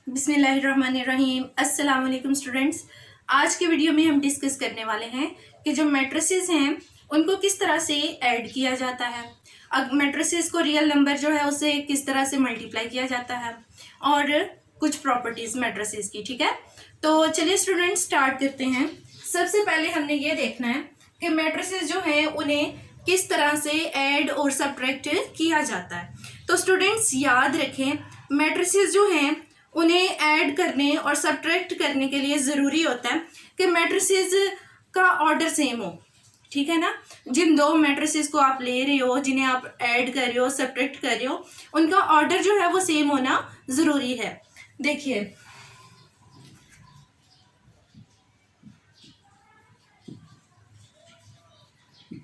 बिस्मिल्लाहिर्रहमानिर्रहीम। अस्सलाम वालेकुम स्टूडेंट्स। आज के वीडियो में हम डिस्कस करने वाले हैं कि जो मैट्रिसेस हैं उनको किस तरह से ऐड किया जाता है, अब मैट्रिसेस को रियल नंबर जो है उसे किस तरह से मल्टीप्लाई किया जाता है और कुछ प्रॉपर्टीज़ मैट्रिसेस की। ठीक है, तो चलिए स्टूडेंट्स स्टार्ट करते हैं। सबसे पहले हमने ये देखना है कि मैट्रिसेस जो हैं उन्हें किस तरह से ऐड और सब्ट्रैक्ट किया जाता है। तो स्टूडेंट्स याद रखें, मैट्रिसेस जो हैं उन्हें ऐड करने और सब्ट्रैक्ट करने के लिए ज़रूरी होता है कि मैट्रिसेस का ऑर्डर सेम हो। ठीक है ना, जिन दो मैट्रिसेस को आप ले रहे हो, जिन्हें आप ऐड कर रहे हो, सब्ट्रैक्ट कर रहे हो, उनका ऑर्डर जो है वो सेम होना ज़रूरी है। देखिए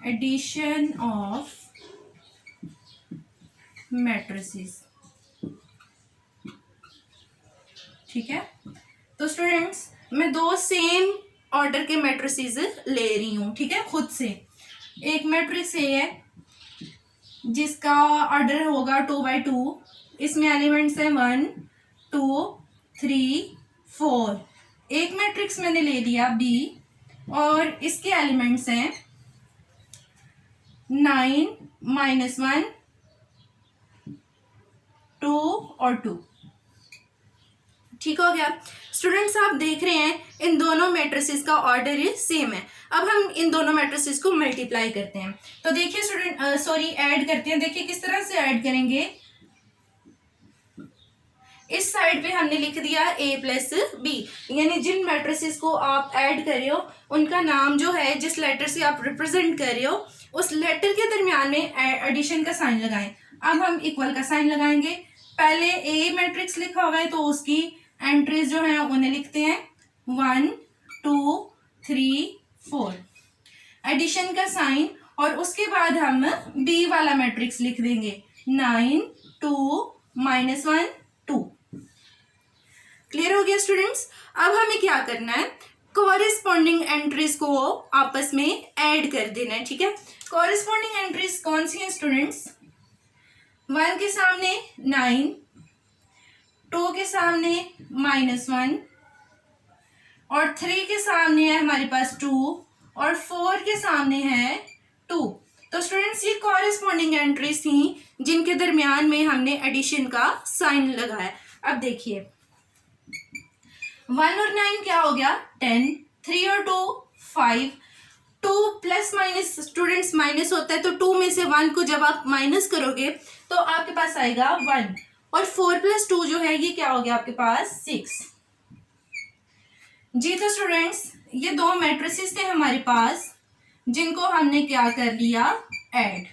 एडिशन ऑफ मैट्रिसेस। ठीक है, तो स्टूडेंट्स मैं दो सेम ऑर्डर के मैट्रिसेस ले रही हूँ। ठीक है, खुद से एक मैट्रिक्स है जिसका ऑर्डर होगा 2x2, इसमें एलिमेंट्स हैं 1 2 3 4। एक मैट्रिक्स मैंने ले लिया B और इसके एलिमेंट्स हैं 9 -1 2 और 2। ठीक हो गया स्टूडेंट्स, आप देख रहे हैं इन दोनों मैट्रिसेस का ऑर्डर सेम है। अब हम इन दोनों मैट्रिसेस को मल्टीप्लाई करते हैं। तो देखिए स्टूडेंट ऐड करते हैं। देखिए किस तरह से ऐड करेंगे। इस साइड पे हमने लिख दिया a + b, यानी जिन मैट्रिसेस को आप ऐड कर रहे हो उनका नाम जो है, जिस लेटर से आप रिप्रेजेंट कर रहे हो उस लेटर के दरमियान में एडिशन का साइन लगाएं। अब हम इक्वल का साइन लगाएंगे। पहले a मैट्रिक्स लिखा हुआ है तो उसकी एंट्रीज जो है उन्हें लिखते हैं 1 2 3 4, एडिशन का साइन, और उसके बाद हम b वाला मैट्रिक्स लिख देंगे 9 2 -1 2। क्लियर हो गया स्टूडेंट्स। अब हमें क्या करना है, कोरिस्पॉन्डिंग एंट्रीज को आपस में ऐड कर देना है। ठीक है, कोरिस्पॉन्डिंग एंट्रीज कौन सी हैं स्टूडेंट्स? 1 के सामने 9, 2 के सामने -1 और 3 के सामने है हमारे पास 2 और 4 के सामने है 2। तो स्टूडेंट्स ये कॉरेस्पॉन्डिंग एंट्रीज थी जिनके दरमियान में हमने एडिशन का साइन लगाया। अब देखिए 1 और 9 क्या हो गया 10, 3 और 2 5, 2 प्लस माइनस स्टूडेंट्स माइनस होता है, तो 2 में से 1 को जब आप माइनस करोगे तो आपके पास आएगा 1, और 4 + 2 जो है ये क्या हो गया आपके पास 6। जी तो स्टूडेंट्स ये दो मैट्रिसेस थे हमारे पास जिनको हमने क्या कर लिया, ऐड।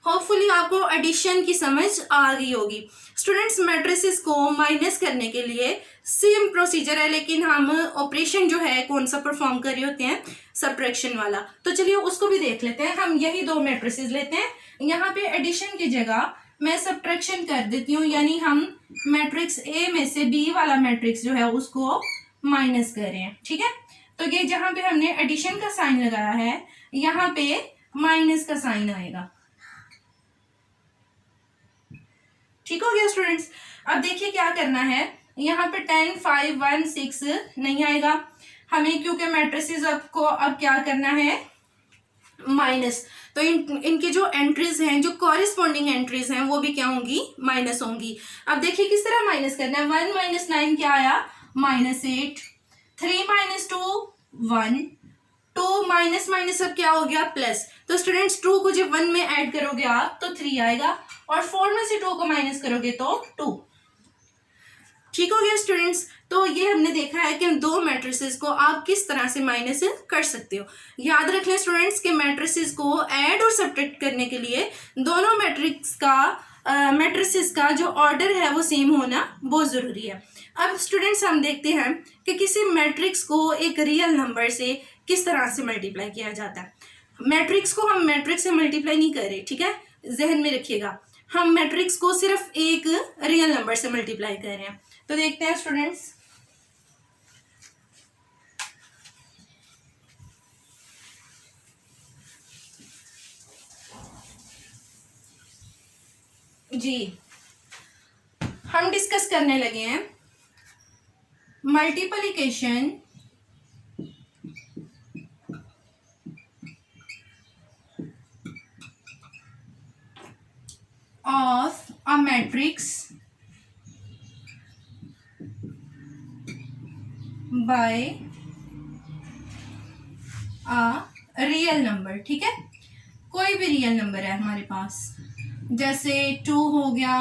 होपफुली आपको एडिशन की समझ आ गई होगी। स्टूडेंट्स मैट्रिसेस को माइनस करने के लिए सेम प्रोसीजर है, लेकिन हम ऑपरेशन जो है कौन सा परफॉर्म कर रहे होते हैं, सब्ट्रैक्शन वाला। तो चलिए उसको भी देख लेते हैं। हम यही दो मैट्रिसेस लेते हैं, यहाँ पे एडिशन की जगह मैं सब्ट्रैक्शन कर देती हूँ, यानी हम मैट्रिक्स ए में से बी वाला मैट्रिक्स जो है उसको माइनस कर रहे हैं। ठीक है, तो ये जहाँ पे हमने एडिशन का साइन लगाया है यहाँ पे माइनस का साइन आएगा। ठीक हो गया स्टूडेंट्स। अब देखिए क्या करना है, यहाँ पे 10 5 1 6 नहीं आएगा हमें, क्योंकि मैट्रिसेस को अब क्या करना है, माइनस। तो इनकी जो एंट्रीज हैं, जो कॉरेस्पॉन्डिंग एंट्रीज हैं वो भी क्या होंगी, माइनस होंगी। अब देखिए किस तरह माइनस करना है। 1 - 9 क्या आया, -8, 3 - 2 1, 2 माइनस माइनस अब क्या हो गया, प्लस। तो स्टूडेंट्स 2 को जब 1 में ऐड करोगे आप तो 3 आएगा, और 4 में से 2 को माइनस करोगे तो 2। ठीक हो गया स्टूडेंट्स। तो ये हमने देखा है कि दो मैट्रिसेस को आप किस तरह से माइनस कर सकते हो। याद रख लें स्टूडेंट्स के मैट्रिसेस को ऐड और सब्ट्रैक्ट करने के लिए दोनों मैट्रिसेस का जो ऑर्डर है वो सेम होना बहुत ज़रूरी है। अब स्टूडेंट्स हम देखते हैं कि किसी मैट्रिक्स को एक रियल नंबर से किस तरह से मल्टीप्लाई किया जाता है। मैट्रिक्स को हम मैट्रिक्स से मल्टीप्लाई नहीं कर रहे, ठीक है, जहन में रखिएगा। हम मैट्रिक्स को सिर्फ एक रियल नंबर से मल्टीप्लाई कर रहे हैं। तो देखते हैं स्टूडेंट्स, जी हम डिस्कस करने लगे हैं multiplication of a matrix bye a real number. ठीक है, कोई भी रियल नंबर है हमारे पास, जैसे 2 हो गया,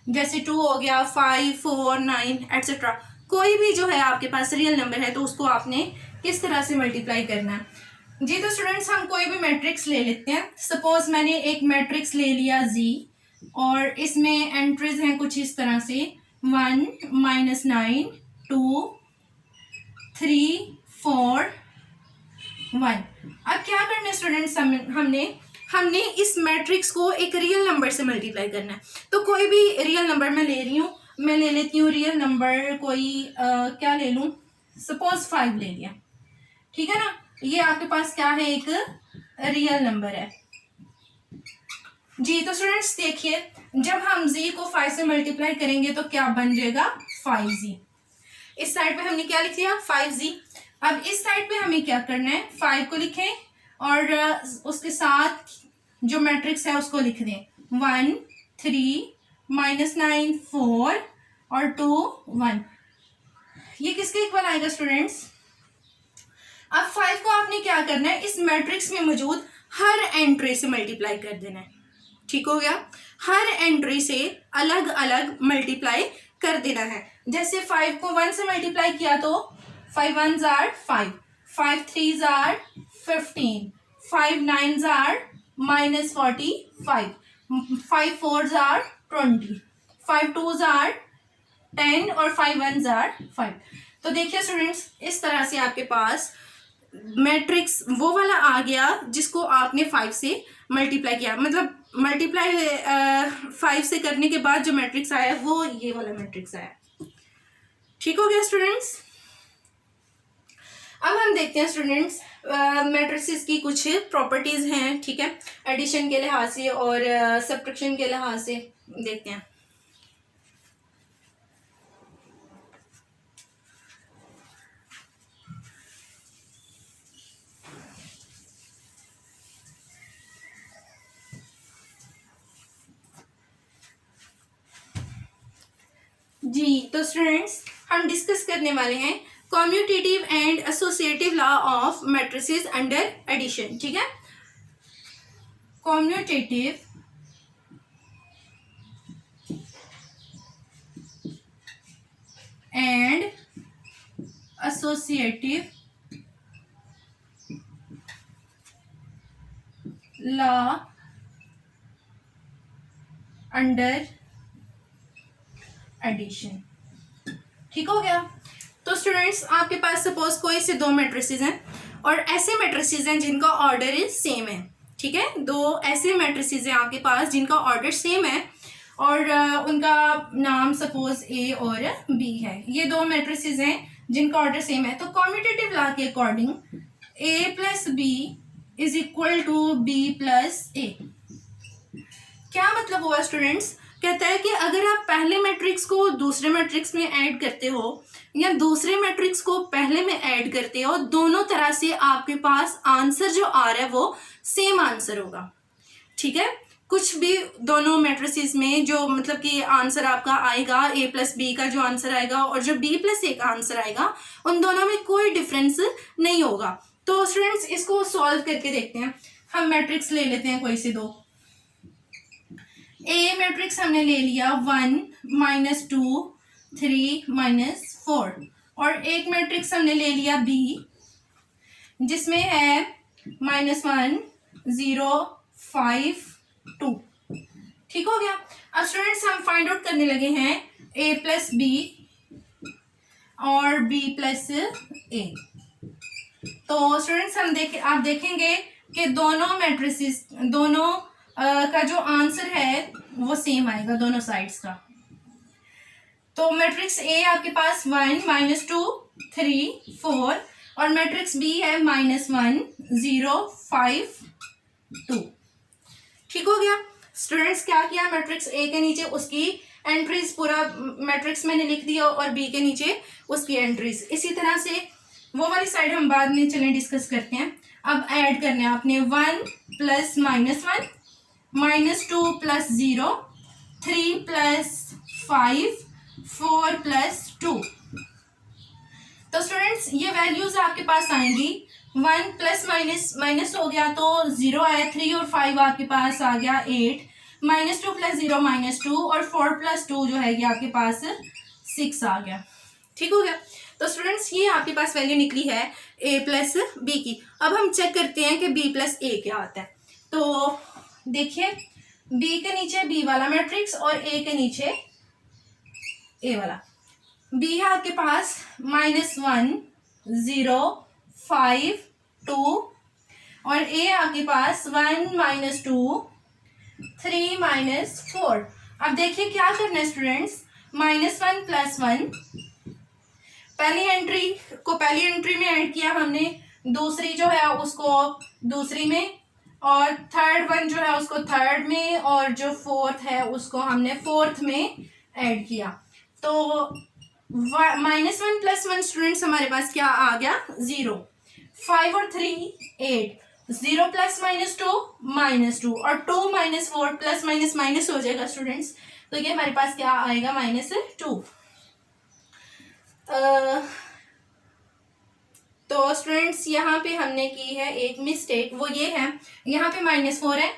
जैसे 2 हो गया, 5, 4, 9 एट्सेट्रा। कोई भी जो है आपके पास रियल नंबर है तो उसको आपने किस तरह से मल्टीप्लाई करना है जी। तो स्टूडेंट्स हम कोई भी मैट्रिक्स ले लेते हैं। सपोज मैंने एक मैट्रिक्स ले लिया जी, और इसमें एंट्रीज हैं कुछ इस तरह से 1, -9, 2, 3, 4, 1। अब क्या करना है स्टूडेंट्स, हमने इस मैट्रिक्स को एक रियल नंबर से मल्टीप्लाई करना है। तो कोई भी रियल नंबर मैं ले रही हूँ, मैं ले लेती हूँ रियल नंबर कोई क्या ले लूँ, सपोज 5 ले लिया। ठीक है ना, ये आपके पास क्या है, एक रियल नंबर है जी। तो स्टूडेंट्स देखिए, जब हम जी को 5 से मल्टीप्लाई करेंगे तो क्या बन जाएगा, 5g। इस साइड पे हमने क्या लिख दिया, 5g। अब इस साइड पे हमें क्या करना है, 5 को लिखें और उसके साथ जो मैट्रिक्स है उसको लिख दें, 1, 3, -9, 4 और 2, 1। ये किसके इक्वल आएगा स्टूडेंट्स। अब 5 को आपने क्या करना है, इस मैट्रिक्स में मौजूद हर एंट्री से मल्टीप्लाई कर देना है। ठीक हो गया, हर एंट्री से अलग अलग मल्टीप्लाई कर देना है। जैसे 5 को 1 से मल्टीप्लाई किया तो 5 1s are 5, 5 3s are 15, 5 9s are -45, 5 4s are 20, 5 2s are 10 और 5 1s are 5। तो देखिए स्टूडेंट्स, इस तरह से आपके पास मैट्रिक्स वो वाला आ गया जिसको आपने 5 से मल्टीप्लाई किया, मतलब मल्टीप्लाई 5 से करने के बाद जो मैट्रिक्स आया वो ये वाला मैट्रिक्स आया। ठीक हो गया स्टूडेंट्स। अब हम देखते हैं स्टूडेंट्स मैट्रिसेस की कुछ प्रॉपर्टीज हैं। ठीक है, एडिशन के लिहाज से और सब्ट्रैक्शन के लिहाज से देखते हैं। जी, तो स्टूडेंट्स हम डिस्कस करने वाले हैं commutative and associative law of matrices under addition. ठीक है, commutative and associative law under addition. ठीक हो गया। तो स्टूडेंट्स आपके पास सपोज कोई से 2 मैट्रिसेस हैं और ऐसे मैट्रिसेस हैं जिनका ऑर्डर इज सेम है। ठीक है, 2 ऐसे मैट्रिसेस हैं आपके पास जिनका ऑर्डर सेम है और उनका नाम सपोज ए और बी है। ये 2 मैट्रिसेस हैं जिनका ऑर्डर सेम है। तो कॉम्यूटेटिव लॉ के according a + b is equal to b + a। क्या मतलब हुआ स्टूडेंट्स, कहता है कि अगर आप पहले मैट्रिक्स को दूसरे मैट्रिक्स में ऐड करते हो या दूसरे मैट्रिक्स को पहले में ऐड करते हो, दोनों तरह से आपके पास आंसर जो आ रहा है वो सेम आंसर होगा। ठीक है, कुछ भी दोनों मैट्रिसेस में जो मतलब कि आंसर आपका आएगा, a + b का जो आंसर आएगा और जो b + a का आंसर आएगा, उन दोनों में कोई डिफरेंस नहीं होगा। तो स्टूडेंट्स इसको सॉल्व करके देखते हैं। हम मैट्रिक्स ले लेते हैं कोई से 2। ए मैट्रिक्स हमने ले लिया 1, -2, 3, -4 और एक मैट्रिक्स हमने ले लिया बी जिसमें है -1, 0, 5, 2। ठीक हो गया। अब स्टूडेंट्स हम फाइंड आउट करने लगे हैं a + b और b + a। तो स्टूडेंट्स आप देखेंगे कि दोनों मैट्रिसेस का जो आंसर है वो सेम आएगा दोनों साइड्स का। तो मैट्रिक्स ए आपके पास 1, -2, 3, 4 और मैट्रिक्स बी है -1, 0, 5, 2। ठीक हो गया। स्टूडेंट्स क्या किया, मैट्रिक्स ए के नीचे उसकी एंट्रीज पूरा मैट्रिक्स मैंने लिख दिया और बी के नीचे उसकी एंट्रीज। इसी तरह से वो वाली साइड हम बाद में चलें डिस्कस करते हैं। अब ऐड करना है आपने 1 प्लस -1 -2 प्लस 0 3 प्लस 5 4 प्लस 2। तो स्टूडेंट्स ये वैल्यूज आपके पास आएंगी। 1 प्लस माइनस हो गया तो 0 आया, 3 और 5 आपके पास आ गया 8, -2 प्लस 0 -2 और 4 प्लस 2 जो है ये आपके पास 6 आ गया। ठीक हो गया। तो स्टूडेंट्स ये आपके पास वैल्यू निकली है a प्लस बी की। अब हम चेक करते हैं कि b प्लस a क्या आता है। तो देखिए b के नीचे b वाला मैट्रिक्स और a के नीचे a वाला। b है आपके पास -1 0 5 2 और a आपके पास 1 -2 3 -4। अब देखिए क्या करना है स्टूडेंट्स, -1 प्लस 1 पहली एंट्री में ऐड किया हमने, दूसरी जो है उसको दूसरी में, और थर्ड वन जो है उसको थर्ड में, और जो फोर्थ है उसको हमने फोर्थ में ऐड किया। तो -1 प्लस 1 स्टूडेंट्स हमारे पास क्या आ गया 0, 5 और 3 8, 0 प्लस -2 -2 और 2 -4 प्लस माइनस हो जाएगा स्टूडेंट्स। तो ये हमारे पास क्या आएगा -2। तो स्टूडेंट्स यहाँ पे हमने की है एक मिस्टेक, वो ये है यहाँ पे -4 है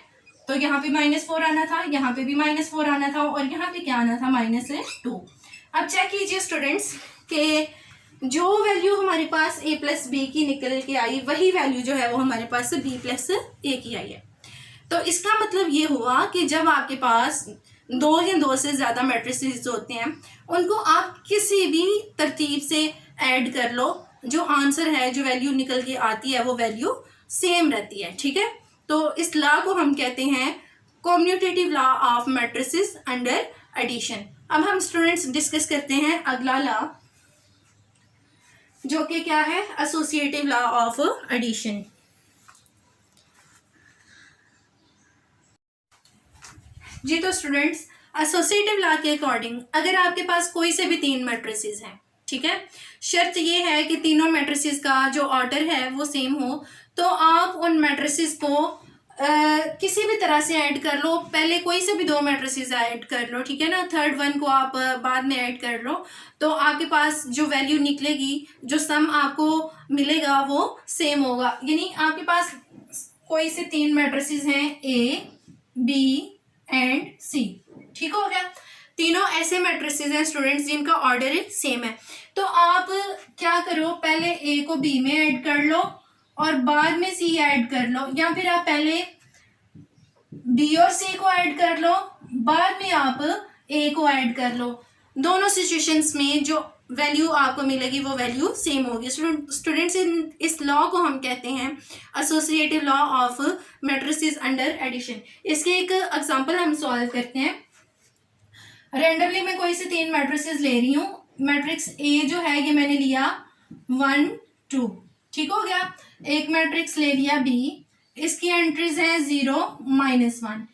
तो यहाँ पे -4 आना था, यहाँ पे भी -4 आना था और यहाँ पे क्या आना था -2। अब चेक कीजिए स्टूडेंट्स कि जो वैल्यू हमारे पास a प्लस बी की निकल के आई वही वैल्यू जो है वो हमारे पास b प्लस a की आई है। तो इसका मतलब ये हुआ कि जब आपके पास 2 या 2 से ज़्यादा मैट्रिसेस होते हैं उनको आप किसी भी तरतीब से ऐड कर लो, जो आंसर है जो वैल्यू निकल के आती है वो वैल्यू सेम रहती है। ठीक है। तो इस लॉ को हम कहते हैं commutative law of matrices under addition. अब हम स्टूडेंट्स डिस्कस करते हैं अगला लॉ जो कि क्या है, एसोसिएटिव लॉ ऑफ एडिशन। जी तो स्टूडेंट्स एसोसिएटिव लॉ के अकॉर्डिंग अगर आपके पास कोई से भी 3 मैट्रिसेस हैं, ठीक है, शर्त ये है कि तीनों मैट्रिसेस का जो ऑर्डर है वो सेम हो, तो आप उन मैट्रिसेस को किसी भी तरह से ऐड कर लो। पहले कोई से भी 2 मैट्रिसेस ऐड कर लो, ठीक है ना, थर्ड वन को आप बाद में ऐड कर लो, तो आपके पास जो वैल्यू निकलेगी, जो सम आपको मिलेगा वो सेम होगा। यानी आपके पास कोई से 3 मैट्रिसेस हैं A, B एंड C। ठीक हो गया। तीनों ऐसे मैट्रिसेस हैं स्टूडेंट्स जिनका ऑर्डर सेम है। तो आप क्या करो, पहले A को B में ऐड कर लो और बाद में C ऐड कर लो, या फिर आप पहले B और C को ऐड कर लो, बाद में आप A को ऐड कर लो। दोनों सिचुएशंस में जो वैल्यू आपको मिलेगी वो वैल्यू सेम होगी। स्टूडेंट्स इस लॉ को हम कहते हैं associative law of matrices under addition. इसके एक एग्जांपल हम सॉल्व करते हैं। रैंडमली मैं कोई से 3 मैट्रिसेस ले रही हूँ। मैट्रिक्स A जो है ये मैंने लिया 1 2, ठीक हो गया। एक मैट्रिक्स ले लिया B, इसकी एंट्रीज हैं 0 -1।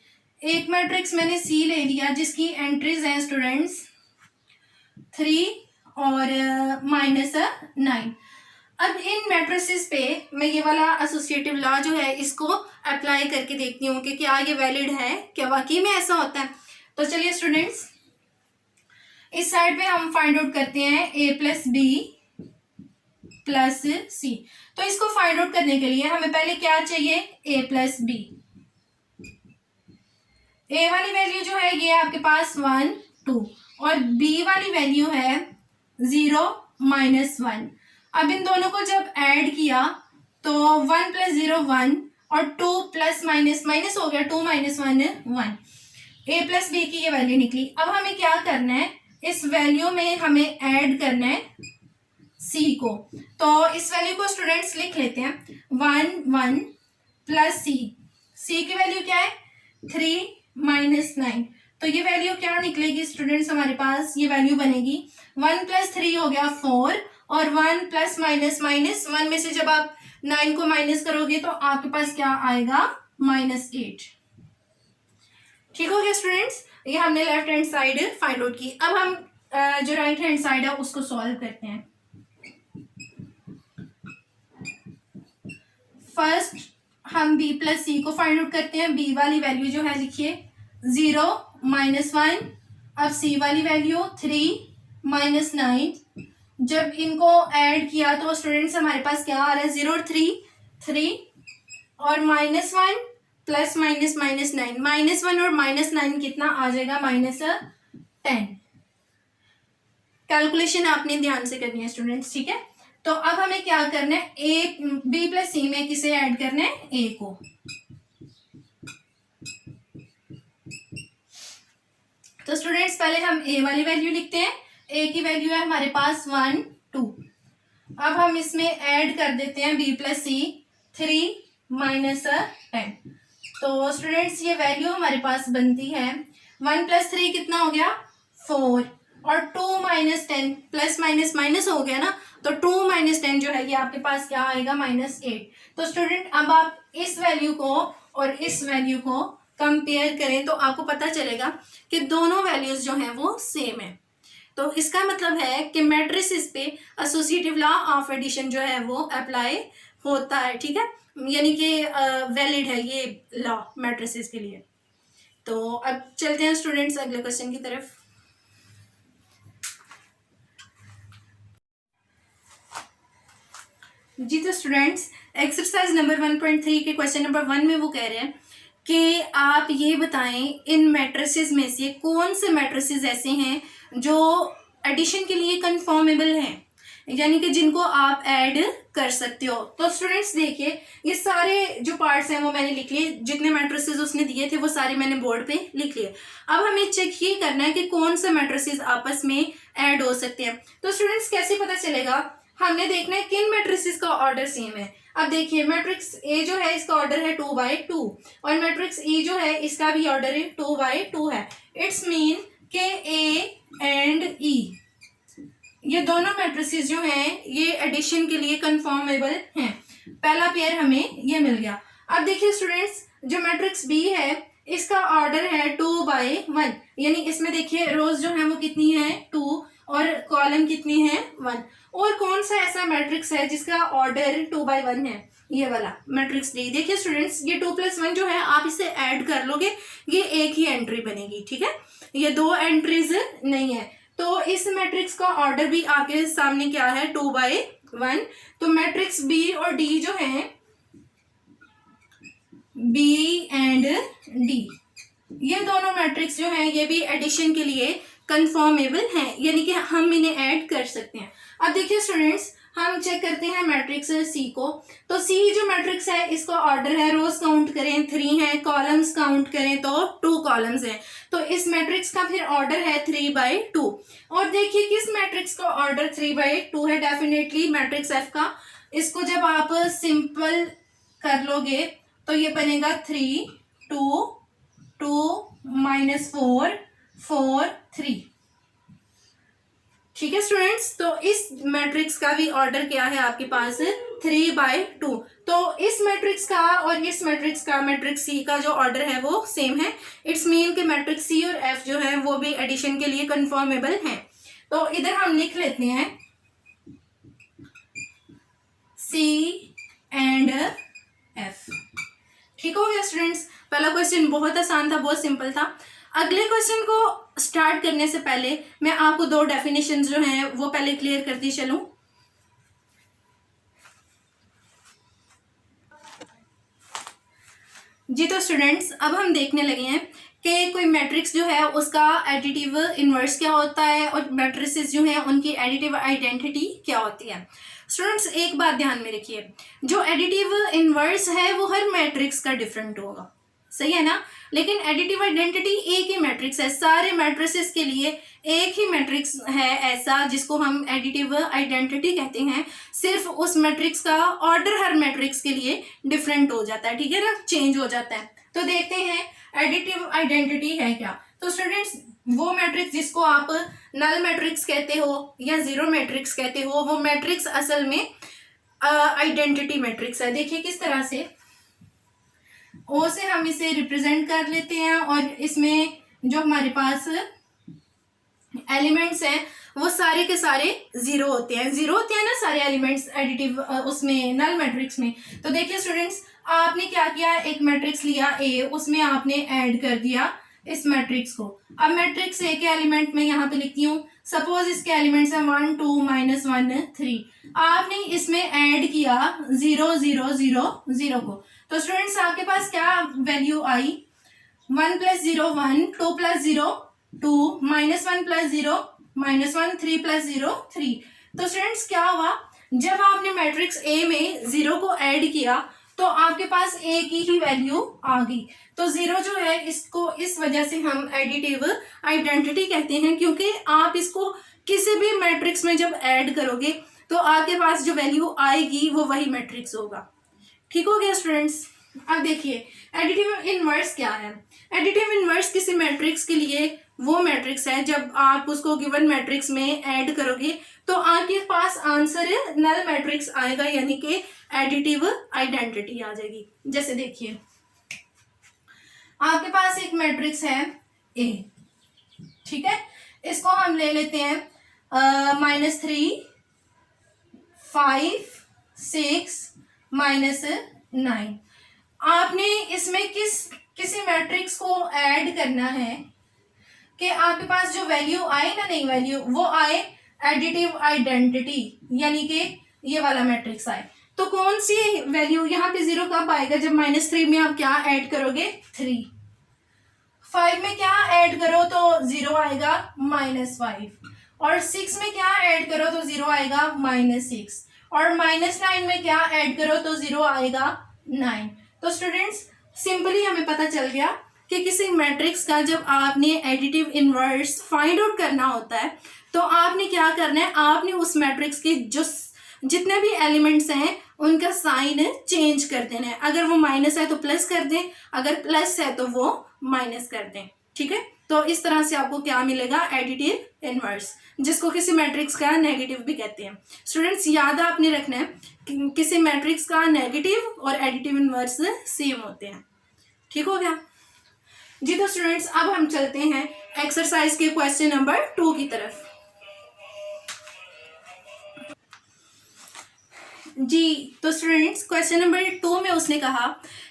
एक मैट्रिक्स मैंने C ले लिया जिसकी एंट्रीज हैं स्टूडेंट्स 3 और -9। अब इन मैट्रिसेस पे मैं ये वाला एसोसिएटिव लॉ जो है इसको अप्लाई करके देखती हूँ कि क्या ये वैलिड है, क्या वाकई में ऐसा होता है। तो चलिए स्टूडेंट्स इस साइड पे हम फाइंड आउट करते हैं A plus B plus C। तो इसको फाइंड आउट करने के लिए हमें पहले क्या चाहिए, A प्लस B। A वाली वैल्यू जो है ये आपके पास 1 2 और B वाली वैल्यू है 0 -1। अब इन दोनों को जब ऐड किया तो 1 + 0 1 और 2 प्लस माइनस हो गया, 2 - 1 1। A प्लस B की ये वैल्यू निकली। अब हमें क्या करना है, इस वैल्यू में हमें ऐड करना है C को। तो इस वैल्यू को स्टूडेंट्स लिख लेते हैं 1 1 प्लस C की वैल्यू क्या है 3 -9। तो ये वैल्यू क्या निकलेगी स्टूडेंट्स, हमारे पास ये वैल्यू बनेगी 1 + 3 हो गया 4 और 1 प्लस माइनस 1 में से जब आप 9 को माइनस करोगे तो आपके पास क्या आएगा -8। ठीक हो गया स्टूडेंट्स। ये हमने left hand side find out की। अब हम जो राइट हैंड साइड है उसको सॉल्व करते हैं। फर्स्ट हम b प्लस सी को फाइंड आउट करते हैं। b वाली वैल्यू जो है लिखिए 0 -1। अब c वाली वैल्यू 3 -9। जब इनको ऐड किया तो स्टूडेंट्स हमारे पास क्या आ रहा है, 0 और 3 और -1 प्लस माइनस -9, -1 और -9 कितना आ जाएगा, -10। कैलकुलेशन आपने ध्यान से करनी है स्टूडेंट्स, ठीक है। तो अब हमें क्या करना है, ए बी प्लस सी में किसे ऐड करना है, ए को। तो स्टूडेंट्स पहले हम ए वाली वैल्यू लिखते हैं। ए की वैल्यू है हमारे पास 1 2। अब हम इसमें ऐड कर देते हैं बी प्लस सी 3 -10। तो स्टूडेंट्स ये वैल्यू हमारे पास बनती है 1 + 3 कितना हो गया, 4 और 2 - 10 प्लस माइनस माइनस हो गया ना, तो 2 - 10 जो है ये आपके पास क्या आएगा, -8। तो स्टूडेंट अब आप इस वैल्यू को और इस वैल्यू को कंपेयर करें तो आपको पता चलेगा कि दोनों वैल्यूज जो हैं वो सेम है। तो इसका मतलब है कि मैट्रिसेस पे एसोसिएटिव लॉ ऑफ एडिशन जो है वो अप्लाई होता है, ठीक है, यानी कि वैलिड है ये लॉ मैट्रिसेस के लिए। तो अब चलते हैं स्टूडेंट्स अगले क्वेश्चन की तरफ। जी तो स्टूडेंट्स एक्सरसाइज नंबर 1.3 के क्वेश्चन नंबर 1 में वो कह रहे हैं कि आप ये बताएं इन मैट्रिसेस में से कौन से मैट्रिसेस ऐसे हैं जो एडिशन के लिए कंफर्मेबल हैं, यानी कि जिनको आप ऐड कर सकते हो। तो स्टूडेंट्स देखिए ये सारे जो पार्ट्स हैं वो मैंने लिख लिए, जितने मैट्रिसेस उसने दिए थे वो सारे मैंने बोर्ड पे लिख लिए। अब हमें चेक ये करना है कि कौन से मैट्रिसेस आपस में ऐड हो सकते हैं। तो स्टूडेंट्स कैसे पता चलेगा, हमने देखना है किन मैट्रिसेस का ऑर्डर सेम है। अब देखिए मैट्रिक्स ए जो है इसका ऑर्डर है 2/2 और मैट्रिक्स ई जो है इसका भी ऑर्डर है 2/2 है। इट्स मीन के ए एंड ई ये दोनों मैट्रिसेस जो हैं ये एडिशन के लिए कंफर्मेबल हैं। पहला पेयर हमें ये मिल गया। अब देखिए स्टूडेंट्स जो मैट्रिक्स बी है इसका ऑर्डर है 2/1, यानी इसमें देखिए रोज जो है वो कितनी है 2 और कॉलम कितनी है 1। और कौन सा ऐसा मैट्रिक्स है जिसका ऑर्डर 2/1 है, ये वाला मैट्रिक्स डी। देखिए स्टूडेंट्स ये 2 + 1 जो है आप इसे ऐड कर लोगे ये एक ही एंट्री बनेगी, ठीक है, ये दो एंट्रीज नहीं है। तो इस मैट्रिक्स का ऑर्डर भी आपके सामने क्या है 2/1। तो मैट्रिक्स बी और डी जो है बी एंड डी ये दोनों मैट्रिक्स जो हैं ये भी एडिशन के लिए कंफर्मेबल हैं, यानी कि हम इन्हें ऐड कर सकते हैं। अब देखिए स्टूडेंट्स हम चेक करते हैं मैट्रिक्स सी को। तो सी जो मैट्रिक्स है इसका ऑर्डर है, रोज काउंट करें 3 है, कॉलम्स काउंट करें तो 2 कॉलम्स हैं, तो इस मैट्रिक्स का फिर ऑर्डर है 3/2। और देखिए किस मैट्रिक्स का ऑर्डर 3/2 है, डेफिनेटली मैट्रिक्स एफ का। इसको जब आप सिंपल कर लोगे तो ये बनेगा 3 2 2 -4 4 3, ठीक है स्टूडेंट्स। तो इस मैट्रिक्स का भी ऑर्डर क्या है आपके पास 3/2। तो इस मैट्रिक्स का और इस मैट्रिक्स का मैट्रिक्स सी का जो ऑर्डर है वो सेम है। इट्स मीन कि मैट्रिक्स सी और एफ जो है वो भी एडिशन के लिए कंफर्मेबल हैं। तो इधर हम लिख लेते हैं सी एंड एफ, ठीक हो गया स्टूडेंट्स। पहला क्वेश्चन बहुत आसान था, बहुत सिंपल था। अगले क्वेश्चन को स्टार्ट करने से पहले मैं आपको 2 डेफिनेशंस जो हैं वो पहले क्लियर करती चलूं। जी तो स्टूडेंट्स अब हम देखने लगे हैं कि कोई मैट्रिक्स जो है उसका एडिटिव इन्वर्स क्या होता है और मैट्रिसेस जो हैं उनकी एडिटिव आइडेंटिटी क्या होती है। स्टूडेंट्स एक बात ध्यान में रखिए, जो एडिटिव इन्वर्स है वो हर मैट्रिक्स का डिफरेंट होगा, सही है ना, लेकिन एडिटिव आइडेंटिटी एक ही मैट्रिक्स है। सारे मैट्रिसेस के लिए एक ही मैट्रिक्स है ऐसा जिसको हम एडिटिव आइडेंटिटी कहते हैं। सिर्फ उस मैट्रिक्स का ऑर्डर हर मैट्रिक्स के लिए डिफरेंट हो जाता है, ठीक है ना, चेंज हो जाता है। तो देखते हैं एडिटिव आइडेंटिटी है क्या। तो स्टूडेंट्स वो मैट्रिक्स जिसको आप नल मैट्रिक्स कहते हो या जीरो मैट्रिक्स कहते हो वो मैट्रिक्स असल में आइडेंटिटी मैट्रिक्स है। देखिए किस तरह से ओ से हम इसे रिप्रेजेंट कर लेते हैं और इसमें जो हमारे पास एलिमेंट्स हैं वो सारे के सारे जीरो होते हैं, जीरो होते हैं ना सारे एलिमेंट्स एडिटिव उसमें नल मैट्रिक्स में। तो देखिए स्टूडेंट्स, आपने क्या किया, एक मैट्रिक्स लिया ए, उसमें आपने ऐड कर दिया इस मैट्रिक्स को। अब मैट्रिक्स ए के एलिमेंट में यहाँ पे लिखती हूँ, सपोज इसके एलिमेंट्स हैं 1 2 -1 3, आपने इसमें ऐड किया 0 0 0 0 को। तो स्टूडेंट्स आपके पास क्या वैल्यू आई, 1 + 0 1, 2 + 0 2, -1 + 0 -1, 3 + 0 3। तो स्टूडेंट्स क्या हुआ, जब आपने मैट्रिक्स ए में 0 को ऐड किया तो आपके पास ए की ही वैल्यू आ गई। तो 0 जो है इसको इस वजह से हम एडिटिव आइडेंटिटी कहते हैं, क्योंकि आप इसको किसी भी मैट्रिक्स में जब ऐड करोगे तो आपके पास जो वैल्यू आएगी वो वही मैट्रिक्स होगा। ठीक हो गया स्टूडेंट्स। अब देखिए एडिटिव इनवर्स क्या है। एडिटिव इनवर्स किसी मैट्रिक्स के लिए वो मैट्रिक्स है जब आप उसको गिवन मैट्रिक्स में ऐड करोगे तो आपके पास आंसर नल मैट्रिक्स आएगा, यानी कि एडिटिव आइडेंटिटी आ जाएगी। जैसे देखिए आपके पास एक मैट्रिक्स है ए, ठीक है, इसको हम ले लेते हैं -3 5 6 -9। आपने इसमें किसी मैट्रिक्स को ऐड करना है कि आपके पास जो वैल्यू आए ना, नई वैल्यू, वो आए एडिटिव आइडेंटिटी, यानी कि ये वाला मैट्रिक्स आए। तो कौन सी वैल्यू यहाँ पे 0 कब आएगा, जब -3 में आप क्या ऐड करोगे 3, 5 में क्या ऐड करो तो 0 आएगा -5, और 6 में क्या ऐड करो तो 0 आएगा -6, और -9 में क्या ऐड करो तो 0 आएगा 9। तो स्टूडेंट्स सिंपली हमें पता चल गया कि किसी मैट्रिक्स का जब आपने एडिटिव इनवर्स फाइंड आउट करना होता है तो आपने क्या करना है, आपने उस मैट्रिक्स के जो जितने भी एलिमेंट्स हैं उनका साइन चेंज कर देना है। अगर वो माइनस है तो प्लस कर दें, अगर प्लस है तो वो माइनस कर दें। ठीक है, तो इस तरह से आपको क्या मिलेगा, एडिटिव इनवर्स, जिसको किसी मैट्रिक्स का नेगेटिव भी कहते हैं। स्टूडेंट्स याद आपने रखना है कि किसी मैट्रिक्स का नेगेटिव और एडिटिव इनवर्स सेम होते हैं। ठीक हो गया जी। तो स्टूडेंट्स अब हम चलते हैं एक्सरसाइज के क्वेश्चन नंबर 2 की तरफ। जी तो स्टूडेंट्स क्वेश्चन नंबर 2 में उसने कहा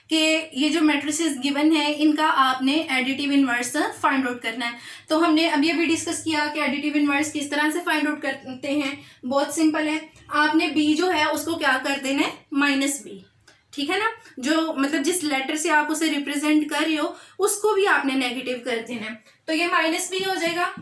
कि ये जो मैट्रिसेस गिवन है इनका आपने एडिटिव इनवर्स फाइंड आउट करना है। तो हमने अभी अभी डिस्कस किया कि एडिटिव इनवर्स किस तरह से फाइंड आउट करते हैं। बहुत सिंपल है, आपने बी जो है उसको क्या कर देना है, -b, ठीक है ना, जो मतलब जिस लेटर से आप उसे रिप्रेजेंट कर रहे हो उसको भी आपने नेगेटिव कर देना है। तो ये -b हो जाएगा,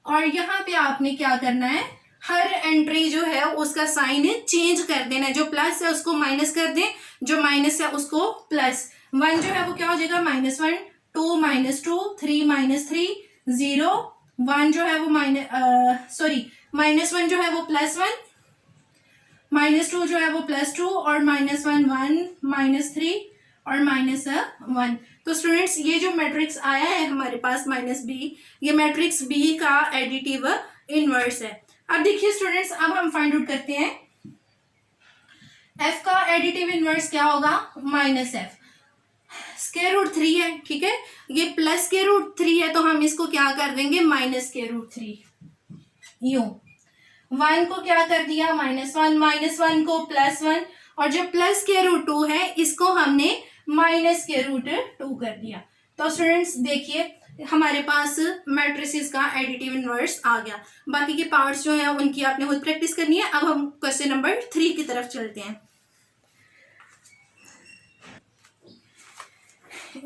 और यहाँ पे आपने क्या करना है, हर एंट्री जो है उसका साइन चेंज कर देना है। जो प्लस है उसको माइनस कर दें, जो माइनस है उसको प्लस। 1 जो है वो क्या हो जाएगा -1, 2 -2, 3 -3, 0 1 जो है वो -1 जो है वो +1, -2 जो है वो +2, और -1 1 -3 और -1। तो स्टूडेंट्स ये जो मैट्रिक्स आया है हमारे पास -b, ये मैट्रिक्स b का एडिटिव इनवर्स है। अब देखिए स्टूडेंट्स, अब हम फाइंड आउट करते हैं f का एडिटिव इनवर्स क्या होगा, -f। √3 है, ठीक है, ये +√3 है तो हम इसको क्या कर देंगे, -√3। यूं 1 को क्या कर दिया, -1 को +1, और जो +√2 है इसको हमने -√2 कर दिया। तो स्टूडेंट्स देखिए हमारे पास मैट्रिसेस का एडिटिव इनवर्स आ गया। बाकी के पार्ट्स जो हैं उनकी आपने खुद प्रैक्टिस करनी है। अब हम क्वेश्चन नंबर 3 की तरफ चलते हैं।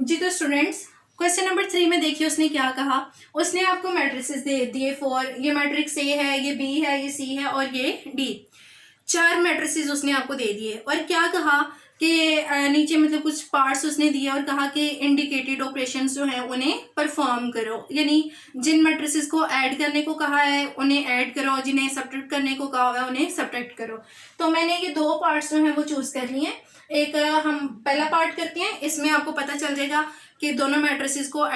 जी तो स्टूडेंट्स क्वेश्चन नंबर 3 में देखिए उसने क्या कहा, उसने आपको मैट्रिसेस दे दिए 4, ये मैट्रिक्स ए है, ये बी है, ये सी है और ये डी। 4 मैट्रिसेस उसने आपको दे दिए, और क्या कहा कि नीचे मतलब कुछ पार्ट्स उसने दिए और कहा कि इंडिकेटेड ऑपरेशंस जो हैं उन्हें परफॉर्म करो, यानी जिन मैट्रिसेस को ऐड करने को कहा है उन्हें ऐड करो, जिन्हें सब्ट्रैक्ट करने को कहा हुआ है उन्हें सब्ट्रैक्ट करो। तो मैंने ये 2 पार्ट्स जो हैं वो चूज़ कर लिए हैं। एक हम पहला पार्ट करते हैं, इसमें आपको पता चल जाएगा कि दोनों मैट्रिसेस को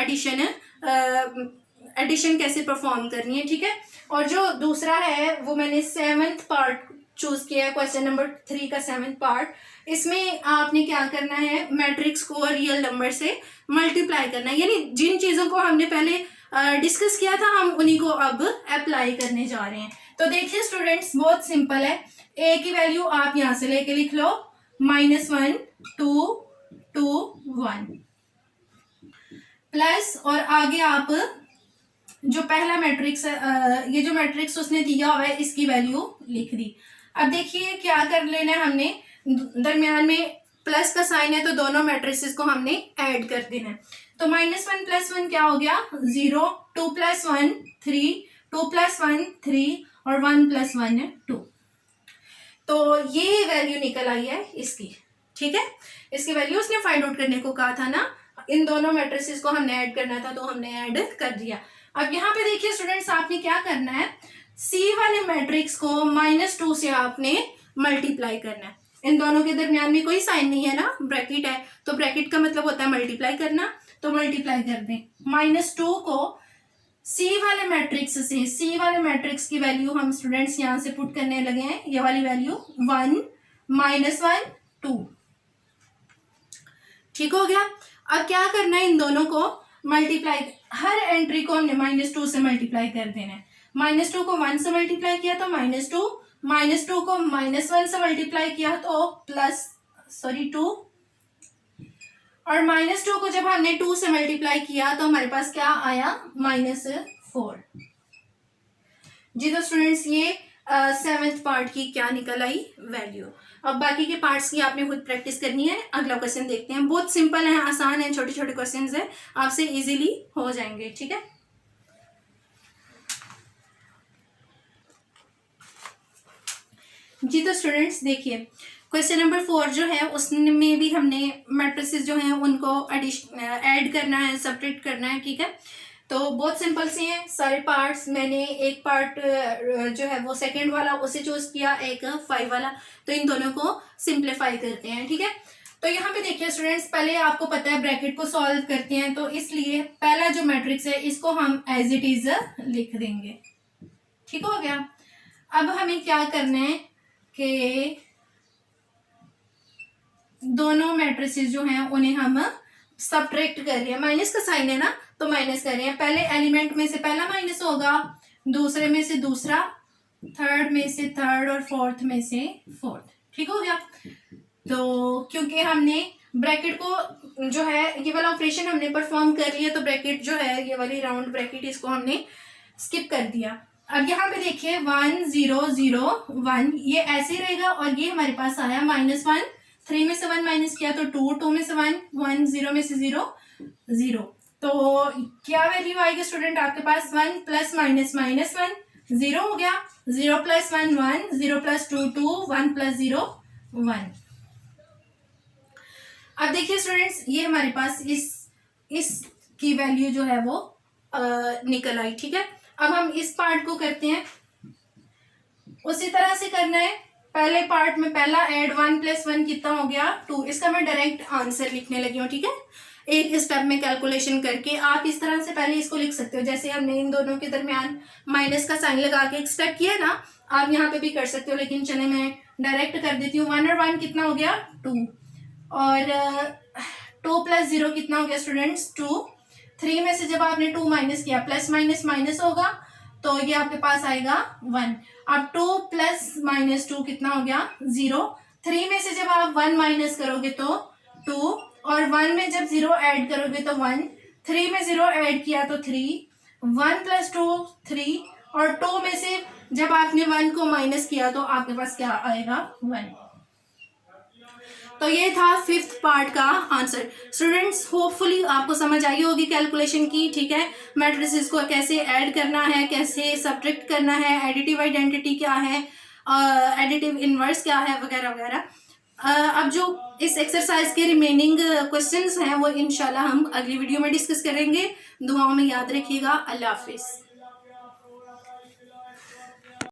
एडिशन कैसे परफॉर्म करनी है, ठीक है। और जो दूसरा है वो मैंने 7th पार्ट चूज किया है क्वेश्चन नंबर 3 का 7th पार्ट। इसमें आपने क्या करना है, मैट्रिक्स को रियल नंबर से मल्टीप्लाई करना है, यानी जिन चीज़ों को हमने पहले डिस्कस किया था हम उन्हीं को अब अप्लाई करने जा रहे हैं। तो देखिए स्टूडेंट्स, बहुत सिंपल है। ए की वैल्यू आप यहाँ से लेके लिख लो -1 2 2 1 प्लस, और आगे आप जो पहला मैट्रिक्स ये जो मैट्रिक्स उसने दिया हुआ है इसकी वैल्यू लिख दी। अब देखिए क्या कर लेना है, हमने दरमियान में प्लस का साइन है तो दोनों मैट्रिसेस को हमने ऐड कर देना है। तो -1 + 1 क्या हो गया 0, 2 + 1 3, 2 + 1 3 और 1 + 1 2। तो ये वैल्यू निकल आई है इसकी, ठीक है। इसकी वैल्यू उसने फाइंड आउट करने को कहा था ना, इन दोनों मैट्रिसेस को हमने ऐड करना था तो हमने ऐड कर दिया। अब यहाँ पे देखिए स्टूडेंट्स, आपने क्या करना है, सी वाले मैट्रिक्स को -2 से आपने मल्टीप्लाई करना है। इन दोनों के दरमियान में कोई साइन नहीं है ना, ब्रैकेट है, तो ब्रैकेट का मतलब होता है मल्टीप्लाई करना, तो मल्टीप्लाई कर दें। -2 को सी वाले मैट्रिक्स से, सी वाले मैट्रिक्स की वैल्यू हम स्टूडेंट्स यहाँ से पुट करने लगे हैं, ये वाली वैल्यू 1 -1 2, ठीक हो गया। अब क्या करना है, इन दोनों को मल्टीप्लाई, हर एंट्री को हमने -2 से मल्टीप्लाई कर देना है। -2 को 1 से मल्टीप्लाई किया तो -2, -2 को -1 से मल्टीप्लाई किया तो +2, और -2 को जब हमने 2 से मल्टीप्लाई किया तो हमारे पास क्या आया -4। जी तो स्टूडेंट्स, ये 7th पार्ट की क्या निकल आई वैल्यू। अब बाकी के पार्ट्स की आपने खुद प्रैक्टिस करनी है। अगला क्वेश्चन देखते हैं, बहुत सिंपल है, आसान है, छोटे छोटे क्वेश्चंस है, आपसे इजीली हो जाएंगे, ठीक है। जी तो स्टूडेंट्स देखिए, क्वेश्चन नंबर 4 जो है उसमें भी हमने मैट्रिसेस जो हैं उनको ऐड करना है, सब्ट्रैक्ट करना है, ठीक है। तो बहुत सिंपल से हैं सारे पार्ट्स। मैंने एक पार्ट जो है वो सेकंड वाला उसे चूज किया, एक 5 वाला, तो इन दोनों को सिंप्लीफाई करते हैं, ठीक है। तो यहाँ पे देखिए स्टूडेंट्स, पहले आपको पता है ब्रैकेट को सॉल्व करते हैं, तो इसलिए पहला जो मैट्रिक्स है इसको हम एज इट इज लिख देंगे, ठीक हो गया। अब हमें क्या करना है कि दोनों मैट्रिसेस जो हैं उन्हें हम सब्ट्रैक्ट कर रहे हैं, माइनस का साइन है ना तो माइनस कर रहे हैं। पहले एलिमेंट में से पहला माइनस होगा, दूसरे में से दूसरा, थर्ड में से थर्ड और फोर्थ में से फोर्थ, ठीक हो गया। तो क्योंकि हमने ब्रैकेट को जो है ये वाला ऑपरेशन हमने परफॉर्म कर लिया, तो ब्रैकेट जो है ये वाली राउंड ब्रैकेट इसको हमने स्किप कर दिया। अब यहाँ पे देखिए 1 0 0 1 ये ऐसे रहेगा, और ये हमारे पास आया -1, 3 में से 1 माइनस किया तो 2, 2 में से 1 1, 0 में से 0 0। तो क्या वैल्यू आएगी स्टूडेंट आपके पास, 1 + -1 0 हो गया, 0 + 1 1, 0 + 2 2, 1 + 0 1। अब देखिए स्टूडेंट्स, ये हमारे पास इस की वैल्यू जो है वो निकल आई, ठीक है। अब हम इस पार्ट को करते हैं, उसी तरह से करना है। पहले पार्ट में पहला ऐड 1 + 1 कितना हो गया 2, इसका मैं डायरेक्ट आंसर लिखने लगी हूँ, ठीक है। एक स्टेप में कैलकुलेशन करके आप इस तरह से पहले इसको लिख सकते हो, जैसे हमने इन दोनों के दरमियान माइनस का साइन लगा के एक स्टेप किया ना, आप यहाँ पे भी कर सकते हो, लेकिन चले मैं डायरेक्ट कर देती हूँ। 1 और 1 कितना हो गया 2, और 2 + 0 कितना हो गया स्टूडेंट्स 2। 3 में से जब आपने 2 माइनस किया, प्लस माइनस माइनस होगा तो ये आपके पास आएगा 1। अब 2 + -2 कितना हो गया 0। 3 में से जब आप 1 माइनस करोगे तो 2, और 1 में जब 0 ऐड करोगे तो 1। 3 में 0 ऐड किया तो 3, 1 + 2 3, और 2 में से जब आपने 1 को माइनस किया तो आपके पास क्या आएगा 1। तो ये था 5th पार्ट का आंसर। स्टूडेंट्स होपफुली आपको समझ आई होगी कैलकुलेशन की, ठीक है। मैट्रिसेस को कैसे ऐड करना है, कैसे सब्ट्रैक्ट करना है, एडिटिव आइडेंटिटी क्या है, एडिटिव इनवर्स क्या है, वगैरह वगैरह। अब जो इस एक्सरसाइज के रिमेनिंग क्वेश्चंस हैं वो इंशाल्लाह हम अगली वीडियो में डिस्कस करेंगे। दुआओं में याद रखिएगा। अल्लाह हाफिज़।